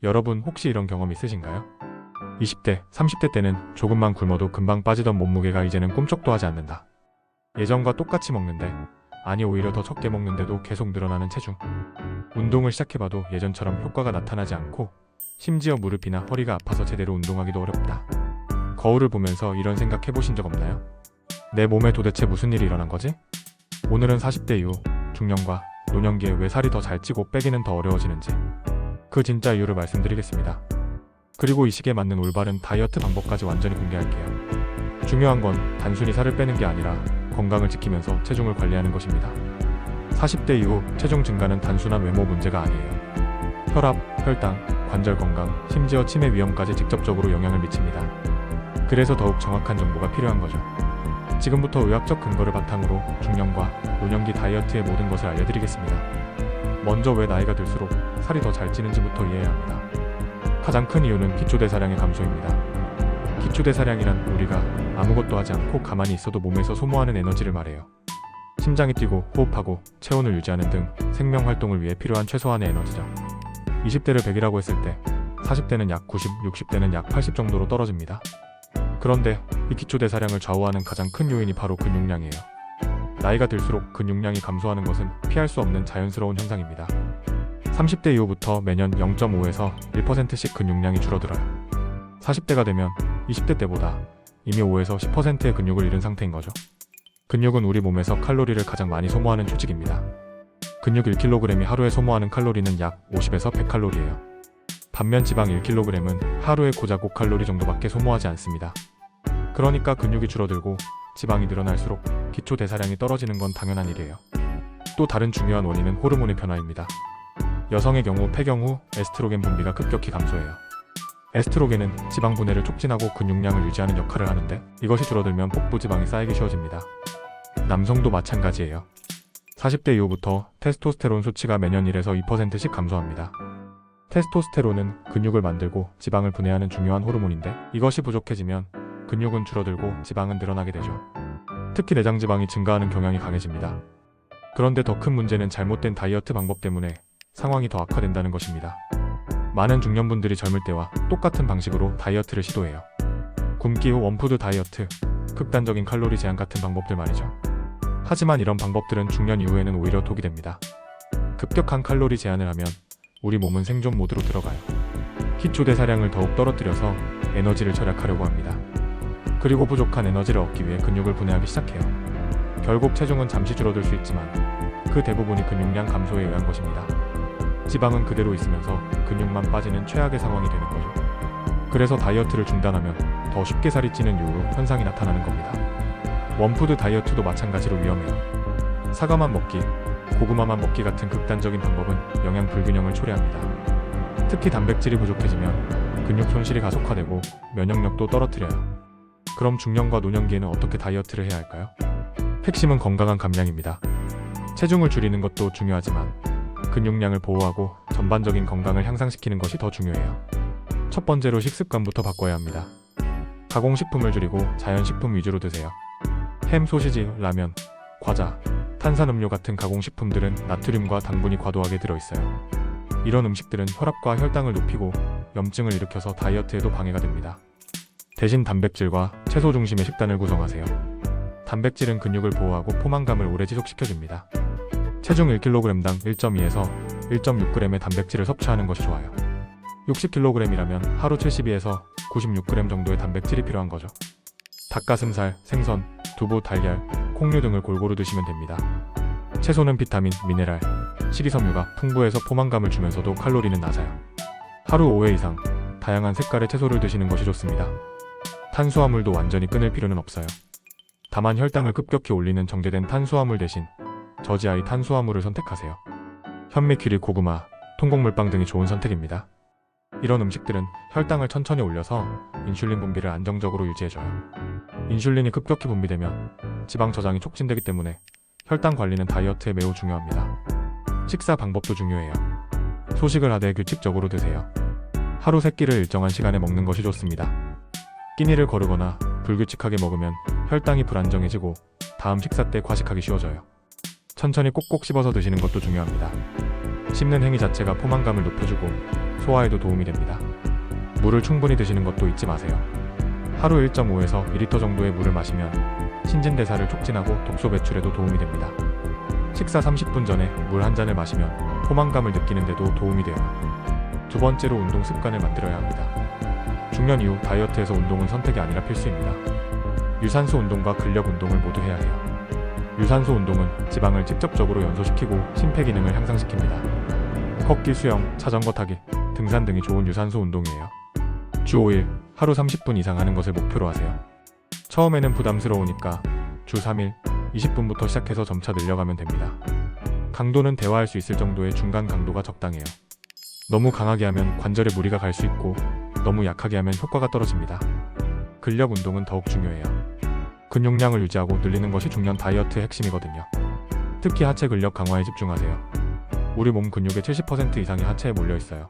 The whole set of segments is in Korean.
여러분 혹시 이런 경험 있으신가요? 20대, 30대 때는 조금만 굶어도 금방 빠지던 몸무게가 이제는 꿈쩍도 하지 않는다. 예전과 똑같이 먹는데, 아니 오히려 더 적게 먹는데도 계속 늘어나는 체중. 운동을 시작해봐도 예전처럼 효과가 나타나지 않고 심지어 무릎이나 허리가 아파서 제대로 운동하기도 어렵다. 거울을 보면서 이런 생각 해보신 적 없나요? 내 몸에 도대체 무슨 일이 일어난 거지? 오늘은 40대 이후 중년과 노년기에 왜 살이 더 잘 찌고 빼기는 더 어려워지는지 그 진짜 이유를 말씀드리겠습니다. 그리고 이 시기에 맞는 올바른 다이어트 방법까지 완전히 공개할게요. 중요한 건 단순히 살을 빼는 게 아니라 건강을 지키면서 체중을 관리하는 것입니다. 40대 이후 체중 증가는 단순한 외모 문제가 아니에요. 혈압, 혈당, 관절 건강, 심지어 치매 위험까지 직접적으로 영향을 미칩니다. 그래서 더욱 정확한 정보가 필요한 거죠. 지금부터 의학적 근거를 바탕으로 중년과 노년기 다이어트의 모든 것을 알려드리겠습니다. 먼저 왜 나이가 들수록 살이 더 잘 찌는지부터 이해해야 합니다. 가장 큰 이유는 기초대사량의 감소입니다. 기초대사량이란 우리가 아무것도 하지 않고 가만히 있어도 몸에서 소모하는 에너지를 말해요. 심장이 뛰고 호흡하고 체온을 유지하는 등 생명활동을 위해 필요한 최소한의 에너지죠. 20대를 100이라고 했을 때 40대는 약 90, 60대는 약 80 정도로 떨어집니다. 그런데 이 기초대사량을 좌우하는 가장 큰 요인이 바로 근육량이에요. 나이가 들수록 근육량이 감소하는 것은 피할 수 없는 자연스러운 현상입니다. 30대 이후부터 매년 0.5에서 1%씩 근육량이 줄어들어요. 40대가 되면 20대 때보다 이미 5에서 10%의 근육을 잃은 상태인 거죠. 근육은 우리 몸에서 칼로리를 가장 많이 소모하는 조직입니다. 근육 1kg이 하루에 소모하는 칼로리는 약 50에서 100칼로리예요. 반면 지방 1kg은 하루에 고작 5칼로리 정도밖에 소모하지 않습니다. 그러니까 근육이 줄어들고 지방이 늘어날수록 기초 대사량이 떨어지는 건 당연한 일이에요. 또 다른 중요한 원인은 호르몬의 변화입니다. 여성의 경우 폐경 후 에스트로겐 분비가 급격히 감소해요. 에스트로겐은 지방 분해를 촉진하고 근육량을 유지하는 역할을 하는데 이것이 줄어들면 복부 지방이 쌓이기 쉬워집니다. 남성도 마찬가지예요. 40대 이후부터 테스토스테론 수치가 매년 1에서 2%씩 감소합니다. 테스토스테론은 근육을 만들고 지방을 분해하는 중요한 호르몬인데 이것이 부족해지면 근육은 줄어들고 지방은 늘어나게 되죠. 특히 내장 지방이 증가하는 경향이 강해집니다. 그런데 더 큰 문제는 잘못된 다이어트 방법 때문에 상황이 더 악화된다는 것입니다. 많은 중년분들이 젊을 때와 똑같은 방식으로 다이어트를 시도해요. 굶기 후 원푸드 다이어트, 극단적인 칼로리 제한 같은 방법들 말이죠. 하지만 이런 방법들은 중년 이후에는 오히려 독이 됩니다. 급격한 칼로리 제한을 하면 우리 몸은 생존 모드로 들어가요. 기초 대사량을 더욱 떨어뜨려서 에너지를 절약하려고 합니다. 그리고 부족한 에너지를 얻기 위해 근육을 분해하기 시작해요. 결국 체중은 잠시 줄어들 수 있지만 그 대부분이 근육량 감소에 의한 것입니다. 지방은 그대로 있으면서 근육만 빠지는 최악의 상황이 되는 거죠. 그래서 다이어트를 중단하면 더 쉽게 살이 찌는 이유로 현상이 나타나는 겁니다. 원푸드 다이어트도 마찬가지로 위험해요. 사과만 먹기, 고구마만 먹기 같은 극단적인 방법은 영양 불균형을 초래합니다. 특히 단백질이 부족해지면 근육 손실이 가속화되고 면역력도 떨어뜨려요. 그럼 중년과 노년기에는 어떻게 다이어트를 해야 할까요? 핵심은 건강한 감량입니다. 체중을 줄이는 것도 중요하지만 근육량을 보호하고 전반적인 건강을 향상시키는 것이 더 중요해요. 첫 번째로 식습관부터 바꿔야 합니다. 가공식품을 줄이고 자연식품 위주로 드세요. 햄, 소시지, 라면, 과자, 탄산음료 같은 가공식품들은 나트륨과 당분이 과도하게 들어있어요. 이런 음식들은 혈압과 혈당을 높이고 염증을 일으켜서 다이어트에도 방해가 됩니다. 대신 단백질과 채소 중심의 식단을 구성하세요. 단백질은 근육을 보호하고 포만감을 오래 지속시켜줍니다. 체중 1kg당 1.2에서 1.6g의 단백질을 섭취하는 것이 좋아요. 60kg이라면 하루 72에서 96g 정도의 단백질이 필요한 거죠. 닭가슴살, 생선, 두부, 달걀, 콩류 등을 골고루 드시면 됩니다. 채소는 비타민, 미네랄, 식이섬유가 풍부해서 포만감을 주면서도 칼로리는 낮아요. 하루 5회 이상 다양한 색깔의 채소를 드시는 것이 좋습니다. 탄수화물도 완전히 끊을 필요는 없어요. 다만 혈당을 급격히 올리는 정제된 탄수화물 대신 저지아이 탄수화물을 선택하세요. 현미귀리, 고구마, 통곡물빵 등이 좋은 선택입니다. 이런 음식들은 혈당을 천천히 올려서 인슐린 분비를 안정적으로 유지해줘요. 인슐린이 급격히 분비되면 지방 저장이 촉진되기 때문에 혈당 관리는 다이어트에 매우 중요합니다. 식사 방법도 중요해요. 소식을 하되 규칙적으로 드세요. 하루 3끼를 일정한 시간에 먹는 것이 좋습니다. 끼니를 거르거나 불규칙하게 먹으면 혈당이 불안정해지고 다음 식사 때 과식하기 쉬워져요. 천천히 꼭꼭 씹어서 드시는 것도 중요합니다. 씹는 행위 자체가 포만감을 높여주고 소화에도 도움이 됩니다. 물을 충분히 드시는 것도 잊지 마세요. 하루 1.5에서 2리터 정도의 물을 마시면 신진대사를 촉진하고 독소 배출에도 도움이 됩니다. 식사 30분 전에 물 한 잔을 마시면 포만감을 느끼는데도 도움이 돼요. 두 번째로 운동 습관을 만들어야 합니다. 중년 이후 다이어트에서 운동은 선택이 아니라 필수입니다. 유산소 운동과 근력 운동을 모두 해야 해요. 유산소 운동은 지방을 직접적으로 연소시키고 심폐기능을 향상시킵니다. 걷기, 수영, 자전거 타기, 등산 등이 좋은 유산소 운동이에요. 주 5일, 하루 30분 이상 하는 것을 목표로 하세요. 처음에는 부담스러우니까 주 3일, 20분부터 시작해서 점차 늘려가면 됩니다. 강도는 대화할 수 있을 정도의 중간 강도가 적당해요. 너무 강하게 하면 관절에 무리가 갈 수 있고 너무 약하게 하면 효과가 떨어집니다. 근력 운동은 더욱 중요해요. 근육량을 유지하고 늘리는 것이 중년 다이어트의 핵심이거든요. 특히 하체 근력 강화에 집중하세요. 우리 몸 근육의 70% 이상이 하체에 몰려 있어요.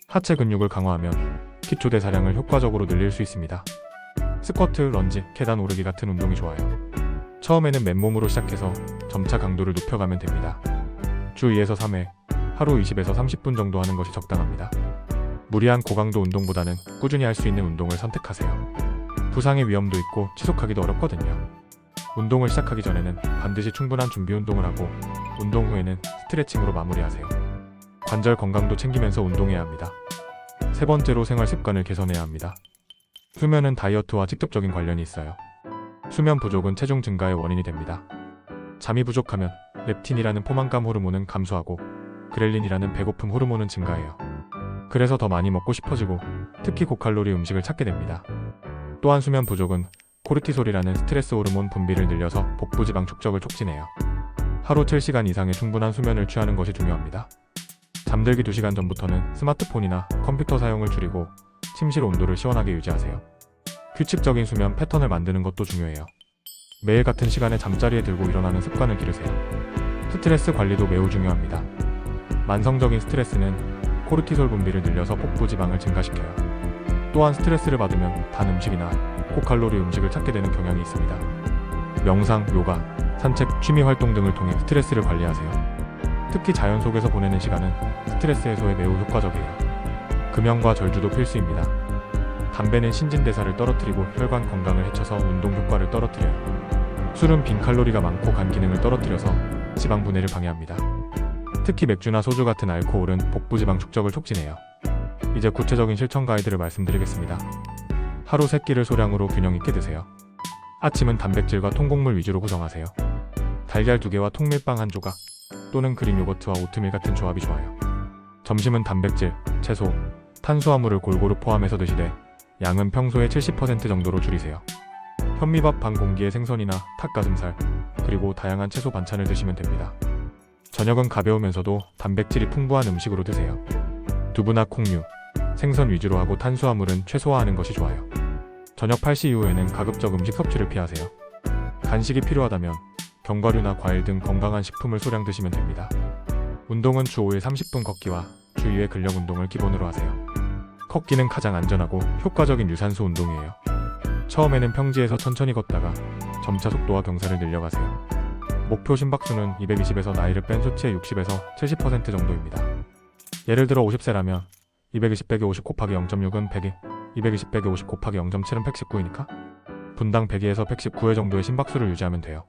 하체 근육을 강화하면 기초 대사량을 효과적으로 늘릴 수 있습니다. 스쿼트, 런지, 계단 오르기 같은 운동이 좋아요. 처음에는 맨몸으로 시작해서 점차 강도를 높여가면 됩니다. 주 2에서 3회, 하루 20에서 30분 정도 하는 것이 적당합니다. 무리한 고강도 운동보다는 꾸준히 할 수 있는 운동을 선택하세요. 부상의 위험도 있고 지속하기도 어렵거든요. 운동을 시작하기 전에는 반드시 충분한 준비 운동을 하고 운동 후에는 스트레칭으로 마무리하세요. 관절 건강도 챙기면서 운동해야 합니다. 세 번째로 생활 습관을 개선해야 합니다. 수면은 다이어트와 직접적인 관련이 있어요. 수면 부족은 체중 증가의 원인이 됩니다. 잠이 부족하면 렙틴이라는 포만감 호르몬은 감소하고 그렐린이라는 배고픔 호르몬은 증가해요. 그래서 더 많이 먹고 싶어지고 특히 고칼로리 음식을 찾게 됩니다. 또한 수면 부족은 코르티솔이라는 스트레스 호르몬 분비를 늘려서 복부지방 축적을 촉진해요. 하루 7시간 이상의 충분한 수면을 취하는 것이 중요합니다. 잠들기 2시간 전부터는 스마트폰이나 컴퓨터 사용을 줄이고 침실 온도를 시원하게 유지하세요. 규칙적인 수면 패턴을 만드는 것도 중요해요. 매일 같은 시간에 잠자리에 들고 일어나는 습관을 기르세요. 스트레스 관리도 매우 중요합니다. 만성적인 스트레스는 코르티솔 분비를 늘려서 복부지방을 증가시켜요. 또한 스트레스를 받으면 단 음식이나 고칼로리 음식을 찾게 되는 경향이 있습니다. 명상, 요가, 산책, 취미 활동 등을 통해 스트레스를 관리하세요. 특히 자연 속에서 보내는 시간은 스트레스 해소에 매우 효과적이에요. 금연과 절주도 필수입니다. 담배는 신진대사를 떨어뜨리고 혈관 건강을 해쳐서 운동 효과를 떨어뜨려요. 술은 빈칼로리가 많고 간 기능을 떨어뜨려서 지방 분해를 방해합니다. 특히 맥주나 소주 같은 알코올은 복부지방 축적을 촉진해요. 이제 구체적인 실천 가이드를 말씀드리겠습니다. 하루 3끼를 소량으로 균형 있게 드세요. 아침은 단백질과 통곡물 위주로 구성하세요. 달걀 2개와 통밀빵 1조각 또는 그릭 요거트와 오트밀 같은 조합이 좋아요. 점심은 단백질, 채소, 탄수화물을 골고루 포함해서 드시되 양은 평소의 70% 정도로 줄이세요. 현미밥 반 공기에 생선이나 닭가슴살, 그리고 다양한 채소 반찬을 드시면 됩니다. 저녁은 가벼우면서도 단백질이 풍부한 음식으로 드세요. 두부나 콩류, 생선 위주로 하고 탄수화물은 최소화하는 것이 좋아요. 저녁 8시 이후에는 가급적 음식 섭취를 피하세요. 간식이 필요하다면 견과류나 과일 등 건강한 식품을 소량 드시면 됩니다. 운동은 주 5일 30분 걷기와 주 2회 근력 운동을 기본으로 하세요. 걷기는 가장 안전하고 효과적인 유산소 운동이에요. 처음에는 평지에서 천천히 걷다가 점차 속도와 경사를 늘려가세요. 목표 심박수는 220에서 나이를 뺀 수치의 60에서 70% 정도입니다. 예를 들어 50세라면 220 빼기 50 곱하기 0.6은 100이, 220 빼기 50 곱하기 0.7은 119이니까 분당 102에서 119회 정도의 심박수를 유지하면 돼요.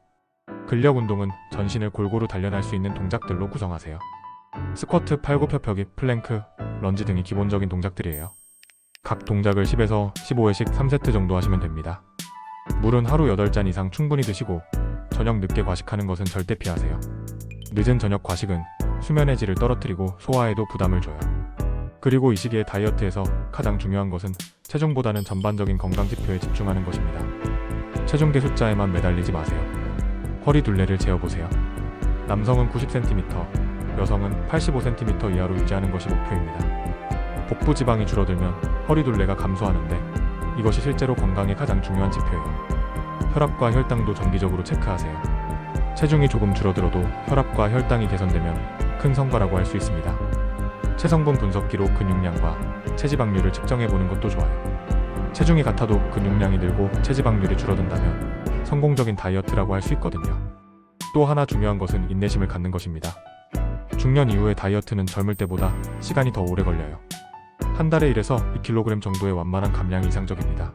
근력 운동은 전신을 골고루 단련할 수 있는 동작들로 구성하세요. 스쿼트, 팔굽혀펴기, 플랭크, 런지 등이 기본적인 동작들이에요. 각 동작을 10에서 15회씩 3세트 정도 하시면 됩니다. 물은 하루 8잔 이상 충분히 드시고 저녁 늦게 과식하는 것은 절대 피하세요. 늦은 저녁 과식은 수면의 질을 떨어뜨리고 소화에도 부담을 줘요. 그리고 이 시기에 다이어트에서 가장 중요한 것은 체중보다는 전반적인 건강 지표에 집중하는 것입니다. 체중계 숫자에만 매달리지 마세요. 허리 둘레를 재어보세요. 남성은 90cm, 여성은 85cm 이하로 유지하는 것이 목표입니다. 복부 지방이 줄어들면 허리 둘레가 감소하는데 이것이 실제로 건강에 가장 중요한 지표예요. 혈압과 혈당도 정기적으로 체크하세요. 체중이 조금 줄어들어도 혈압과 혈당이 개선되면 큰 성과라고 할 수 있습니다. 체성분 분석기로 근육량과 체지방률을 측정해보는 것도 좋아요. 체중이 같아도 근육량이 늘고 체지방률이 줄어든다면 성공적인 다이어트라고 할 수 있거든요. 또 하나 중요한 것은 인내심을 갖는 것입니다. 중년 이후의 다이어트는 젊을 때보다 시간이 더 오래 걸려요. 한 달에 1에서 2kg 정도의 완만한 감량이 이상적입니다.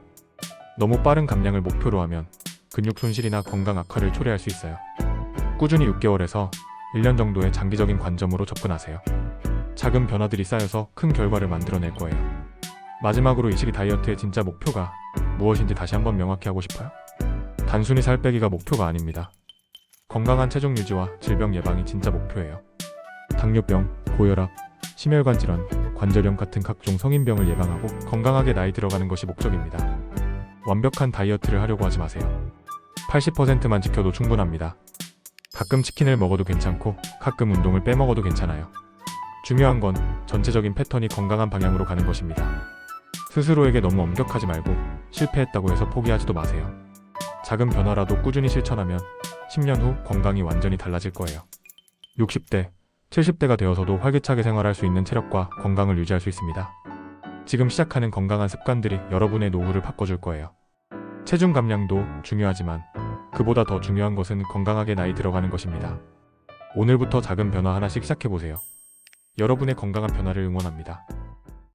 너무 빠른 감량을 목표로 하면 근육 손실이나 건강 악화를 초래할 수 있어요. 꾸준히 6개월에서 1년 정도의 장기적인 관점으로 접근하세요. 작은 변화들이 쌓여서 큰 결과를 만들어낼 거예요. 마지막으로 이식이 다이어트의 진짜 목표가 무엇인지 다시 한번 명확히 하고 싶어요. 단순히 살 빼기가 목표가 아닙니다. 건강한 체중 유지와 질병 예방이 진짜 목표예요. 당뇨병, 고혈압, 심혈관 질환, 관절염 같은 각종 성인병을 예방하고 건강하게 나이 들어가는 것이 목적입니다. 완벽한 다이어트를 하려고 하지 마세요. 80%만 지켜도 충분합니다. 가끔 치킨을 먹어도 괜찮고 가끔 운동을 빼먹어도 괜찮아요. 중요한 건 전체적인 패턴이 건강한 방향으로 가는 것입니다. 스스로에게 너무 엄격하지 말고 실패했다고 해서 포기하지도 마세요. 작은 변화라도 꾸준히 실천하면 10년 후 건강이 완전히 달라질 거예요. 60대, 70대가 되어서도 활기차게 생활할 수 있는 체력과 건강을 유지할 수 있습니다. 지금 시작하는 건강한 습관들이 여러분의 노후를 바꿔줄 거예요. 체중 감량도 중요하지만 그보다 더 중요한 것은 건강하게 나이 들어가는 것입니다. 오늘부터 작은 변화 하나씩 시작해보세요. 여러분의 건강한 변화를 응원합니다.